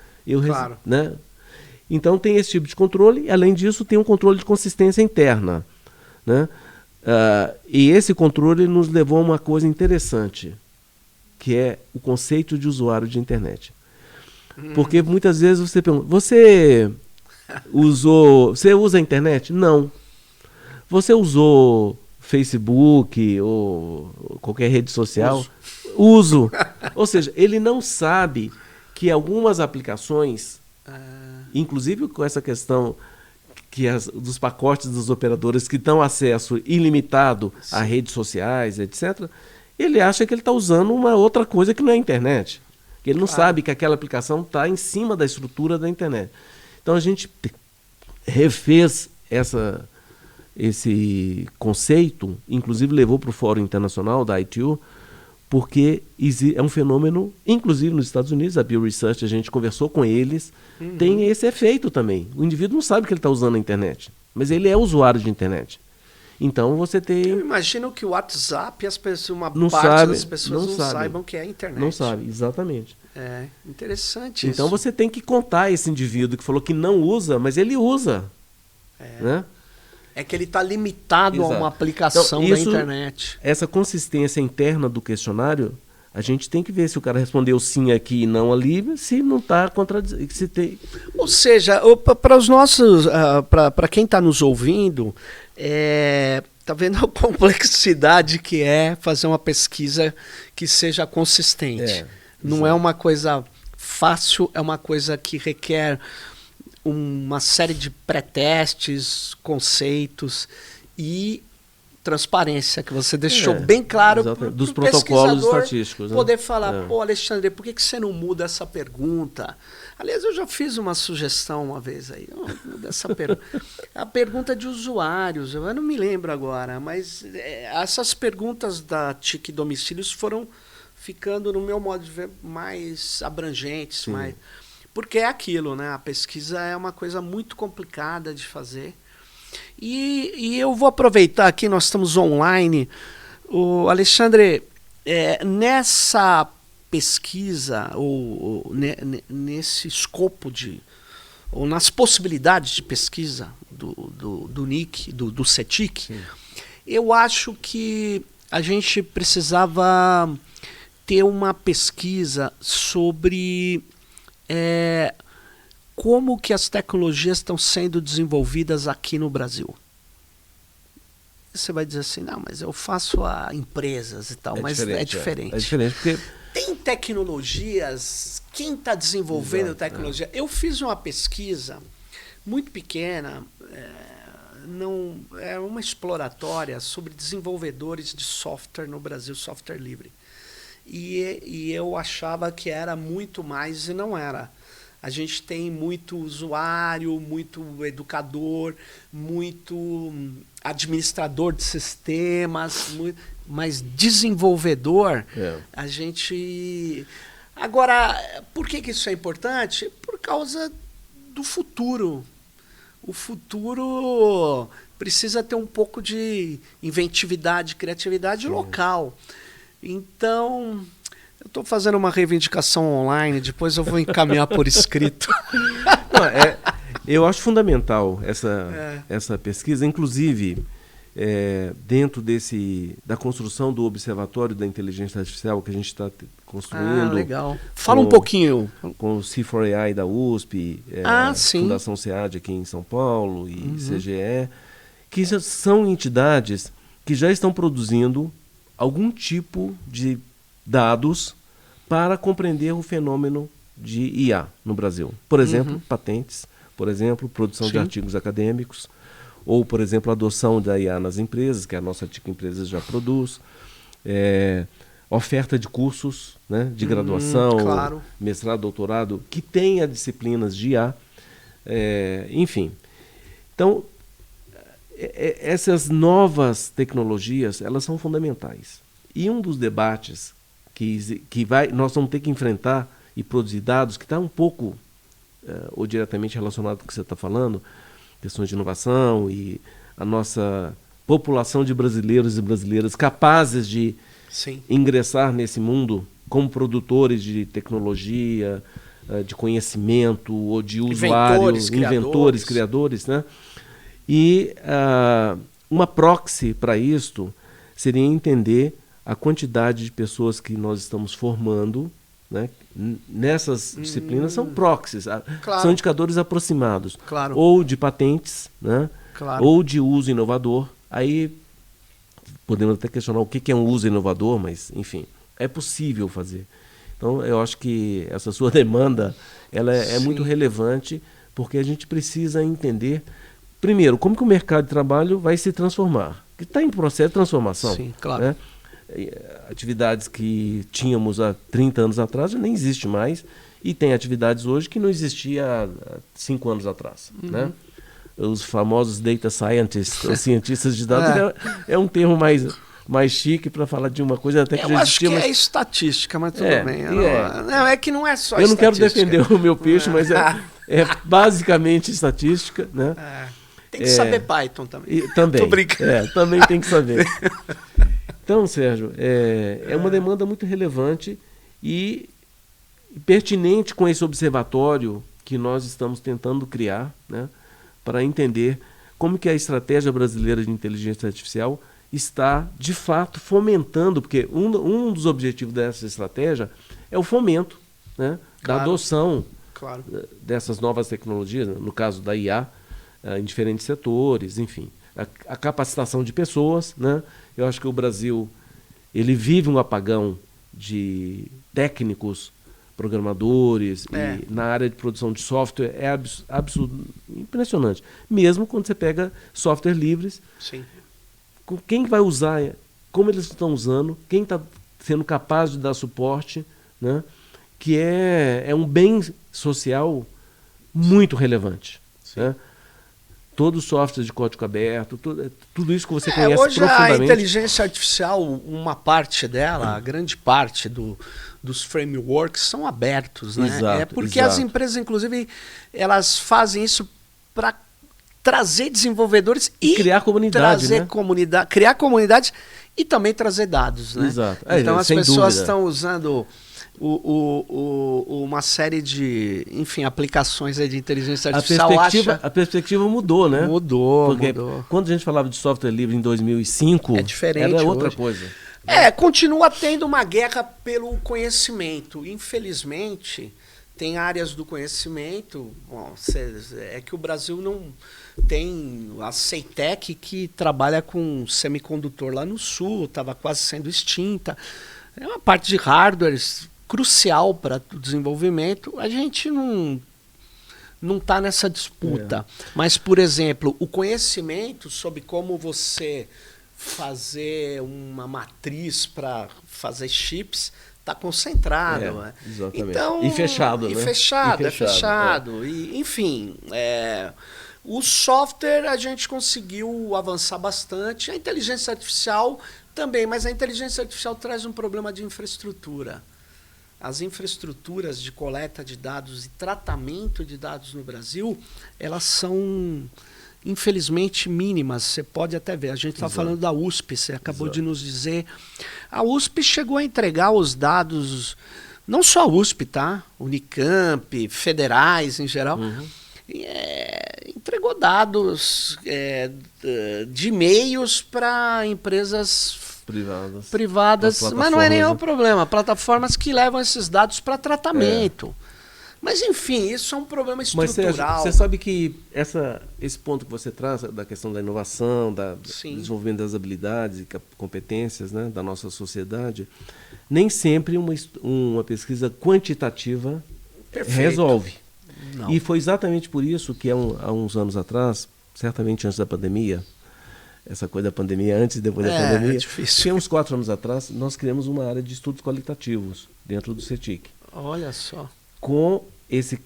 Claro. Né? Então tem esse tipo de controle, e além disso tem um controle de consistência interna. Né? E esse controle nos levou a uma coisa interessante, que é o conceito de usuário de internet. Porque muitas vezes você pergunta: você usa a internet? Não. Você usou Facebook ou qualquer rede social? Uso. Ou seja, ele não sabe que algumas aplicações, inclusive com essa questão dos pacotes dos operadores que dão acesso ilimitado a redes sociais, etc., ele acha que ele está usando uma outra coisa que não é a internet. Que ele não sabe que aquela aplicação está em cima da estrutura da internet. Então a gente refez esse conceito, inclusive levou para o Fórum Internacional da ITU, porque é um fenômeno, inclusive nos Estados Unidos, a Pew Research, a gente conversou com eles, tem esse efeito também. O indivíduo não sabe que ele está usando a internet, mas ele é usuário de internet. Então você tem... Eu imagino que o WhatsApp, uma não parte sabe, das pessoas não saibam que é a internet. Não sabe, exatamente. Interessante Então isso. você tem que contar esse indivíduo que falou que não usa, mas ele usa. Né? É que ele está limitado Exato. a uma aplicação Então, da internet. Essa consistência interna do questionário, a gente tem que ver se o cara respondeu sim aqui e não ali, se não está contradizendo. Ou seja, para os nossos, para quem está nos ouvindo, tá vendo a complexidade que é fazer uma pesquisa que seja consistente. Não é uma coisa fácil, é uma coisa que requer uma série de pré-testes, conceitos e transparência, que você deixou bem claro dos protocolos estatísticos. Né? Poder falar, pô, Alexandre, por que você não muda essa pergunta? Aliás, eu já fiz uma sugestão uma vez aí. Muda essa pergunta. A pergunta de usuários, eu não me lembro agora, mas essas perguntas da TIC Domicílios foram ficando, no meu modo de ver, mais abrangentes, mais... Porque é aquilo, né? A pesquisa é uma coisa muito complicada de fazer. E eu vou aproveitar aqui, nós estamos online. O Alexandre, nessa pesquisa, ou nesse escopo ou nas possibilidades de pesquisa do NIC, do CETIC, eu acho que a gente precisava ter uma pesquisa sobre como que as tecnologias estão sendo desenvolvidas aqui no Brasil. Você vai dizer assim, não, mas eu faço a empresas e tal, mas é diferente. É diferente porque... Tem tecnologias, quem está desenvolvendo tecnologia? Eu fiz uma pesquisa muito pequena, é uma exploratória sobre desenvolvedores de software no Brasil, software livre. E eu achava que era muito mais e não era. A gente tem muito usuário, muito educador, muito administrador de sistemas, mas desenvolvedor, a gente... Agora, por que isso é importante? Por causa do futuro. O futuro precisa ter um pouco de inventividade, criatividade local. Então, eu estou fazendo uma reivindicação online, depois eu vou encaminhar por escrito. Não, eu acho fundamental essa pesquisa, inclusive dentro da construção do Observatório da Inteligência Artificial que a gente está construindo. Legal. Fala um pouquinho. Com o C4AI da USP, Fundação SEAD aqui em São Paulo e CGE, que são entidades que já estão produzindo algum tipo de dados para compreender o fenômeno de IA no Brasil. Por exemplo, patentes, por exemplo, produção de artigos acadêmicos, ou, por exemplo, a adoção da IA nas empresas, que a nossa TIC Empresas já produz, oferta de cursos, né, de graduação, mestrado, doutorado, que tenha disciplinas de IA, enfim. Então, essas novas tecnologias, elas são fundamentais. E um dos debates que nós vamos ter que enfrentar e produzir dados, que está um pouco, ou diretamente relacionado com o que você está falando, questões de inovação e a nossa população de brasileiros e brasileiras capazes de ingressar nesse mundo como produtores de tecnologia, de conhecimento ou de usuário, inventores, criadores, né? E uma proxy para isto seria entender a quantidade de pessoas que nós estamos formando, né? Nessas disciplinas são proxies, são indicadores aproximados, ou de patentes, né? Ou de uso inovador. Aí podemos até questionar o que é um uso inovador, mas enfim, é possível fazer. Então eu acho que essa sua demanda ela é muito relevante, porque a gente precisa entender, primeiro, como que o mercado de trabalho vai se transformar, que está em processo de transformação. Sim, claro. Né? Atividades que tínhamos há 30 anos atrás já nem existe mais, e tem atividades hoje que não existia há 5 anos atrás. Né? Os famosos data scientists, os cientistas de dados, é um termo mais chique para falar de uma coisa até que já existia. Eu acho que é estatística, mas tudo bem. Não, é que não é só estatística. Eu não quero defender o meu peixe, mas é basicamente estatística. Né? Tem que saber Python também. Também. Tô brincando. Também tem que saber. Então, Sérgio, é uma demanda muito relevante e pertinente com esse observatório que nós estamos tentando criar, né, para entender como que a estratégia brasileira de inteligência artificial está, de fato, fomentando, porque um dos objetivos dessa estratégia é o fomento, né, da adoção dessas novas tecnologias, no caso da IA, em diferentes setores, enfim, a capacitação de pessoas, né? Eu acho que o Brasil ele vive um apagão de técnicos, programadores, e na área de produção de software é absurdo, impressionante. Mesmo quando você pega software livres, sim, quem vai usar, como eles estão usando, quem está sendo capaz de dar suporte, né? Que é um bem social muito relevante, né? Todo software de código aberto, tudo isso que você conhece hoje profundamente. A inteligência artificial, uma parte dela, a grande parte dos frameworks são abertos, né? Exato, porque as empresas, inclusive, elas fazem isso para trazer desenvolvedores e criar comunidade, trazer né? Criar comunidades e também trazer dados, né? Exato. Então as pessoas dúvida. estão usando uma série de, enfim, aplicações aí de inteligência artificial. A perspectiva mudou, né? Mudou. Quando a gente falava de software livre em 2005, é diferente era outra hoje. coisa. Continua tendo uma guerra pelo conhecimento. Infelizmente, tem áreas do conhecimento. É que o Brasil não tem a Ceitec, que trabalha com semicondutor lá no sul, estava quase sendo extinta. É uma parte de hardware crucial para o desenvolvimento. A gente não está nessa disputa. Mas, por exemplo, o conhecimento sobre como você fazer uma matriz para fazer chips está concentrado. Né? Exatamente. Então, e fechado, né? Fechado. E, enfim, o software a gente conseguiu avançar bastante. A inteligência artificial também, mas a inteligência artificial traz um problema de infraestrutura. As infraestruturas de coleta de dados e tratamento de dados no Brasil, elas são, infelizmente, mínimas. Você pode até ver. A gente está falando da USP, você acabou de nos dizer. A USP chegou a entregar os dados, não só a USP, tá? Unicamp, federais em geral. Entregou dados de e-mails para empresas privadas, mas não é nenhum problema. Plataformas que levam esses dados para tratamento. Mas, enfim, isso é um problema estrutural. Mas você sabe que esse ponto que você traz, da questão da inovação, do desenvolvimento das habilidades e competências, né, da nossa sociedade, nem sempre uma pesquisa quantitativa resolve. Não. E foi exatamente por isso que há uns anos atrás, certamente antes da pandemia, essa coisa da pandemia, antes e depois da pandemia, uns 4 anos atrás, nós criamos uma área de estudos qualitativos dentro do CETIC. Olha só. Com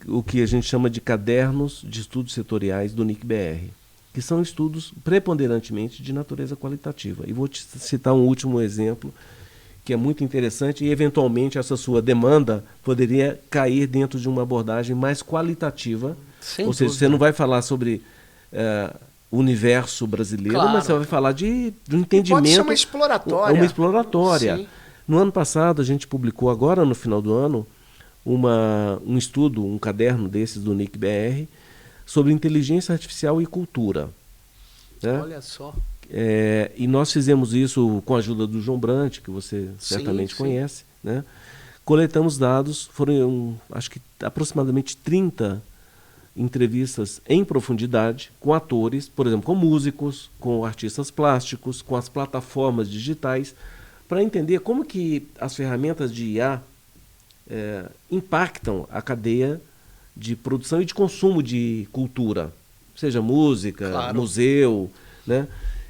o que a gente chama de cadernos de estudos setoriais do NIC-BR, que são estudos preponderantemente de natureza qualitativa. E vou te citar um último exemplo, que é muito interessante, e eventualmente essa sua demanda poderia cair dentro de uma abordagem mais qualitativa. Ou seja, você não vai falar sobre o universo brasileiro, mas você vai falar de um entendimento. Pode ser uma exploratória. Uma exploratória. Sim. No ano passado, a gente publicou, agora no final do ano, um estudo, um caderno desses do NIC-BR, sobre inteligência artificial e cultura. Né? Olha só. E nós fizemos isso com a ajuda do João Brant, que você certamente conhece. Né? Coletamos dados, foram acho que aproximadamente 30 entrevistas em profundidade com atores, por exemplo, com músicos, com artistas plásticos, com as plataformas digitais, para entender como que as ferramentas de IA impactam a cadeia de produção e de consumo de cultura, seja música, museu, né?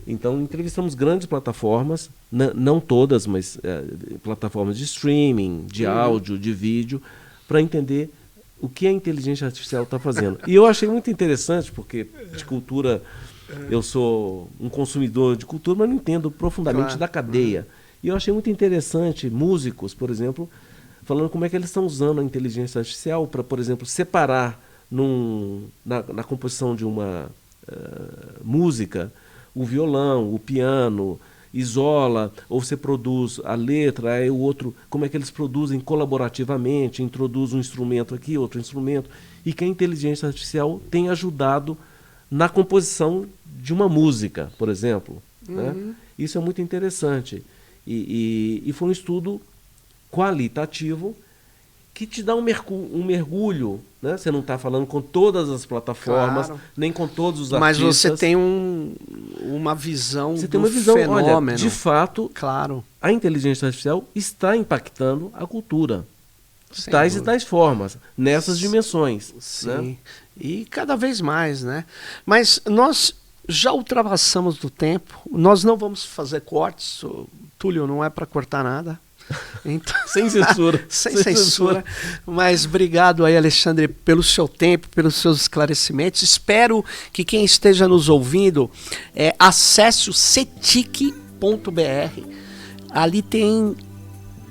Então, entrevistamos grandes plataformas, não todas, mas plataformas de streaming, de áudio, de vídeo, para entender o que a inteligência artificial está fazendo. E eu achei muito interessante, porque de cultura, eu sou um consumidor de cultura, mas não entendo profundamente da cadeia. E eu achei muito interessante músicos, por exemplo, falando como é que eles estão usando a inteligência artificial para, por exemplo, separar na composição de uma música o violão, o piano, isola, ou você produz a letra, aí o outro, como é que eles produzem colaborativamente, introduz um instrumento aqui, outro instrumento, e que a inteligência artificial tem ajudado na composição de uma música, por exemplo. Né? Isso é muito interessante. E foi um estudo qualitativo que te dá um mergulho, né? Você não está falando com todas as plataformas, claro, nem com todos os artistas. Mas você tem uma visão você tem uma visão, fenômeno. Olha, de fato, claro, a inteligência artificial está impactando a cultura. Sem tais dúvida. E tais formas, nessas dimensões. Sim, né? E cada vez mais, né? Mas nós já ultrapassamos do tempo, nós não vamos fazer cortes, Túlio, não é para cortar nada. Então, sem censura. sem censura. Mas obrigado aí, Alexandre, pelo seu tempo, pelos seus esclarecimentos. Espero que quem esteja nos ouvindo acesse o cetic.br. Ali tem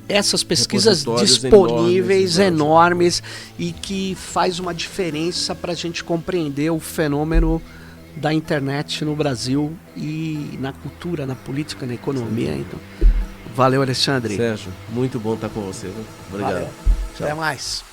essas pesquisas disponíveis, enormes, e que faz uma diferença para a gente compreender o fenômeno da internet no Brasil e na cultura, na política, na economia. Então, valeu, Alexandre. Sérgio, muito bom estar com você. Viu? Obrigado. Valeu. Até mais.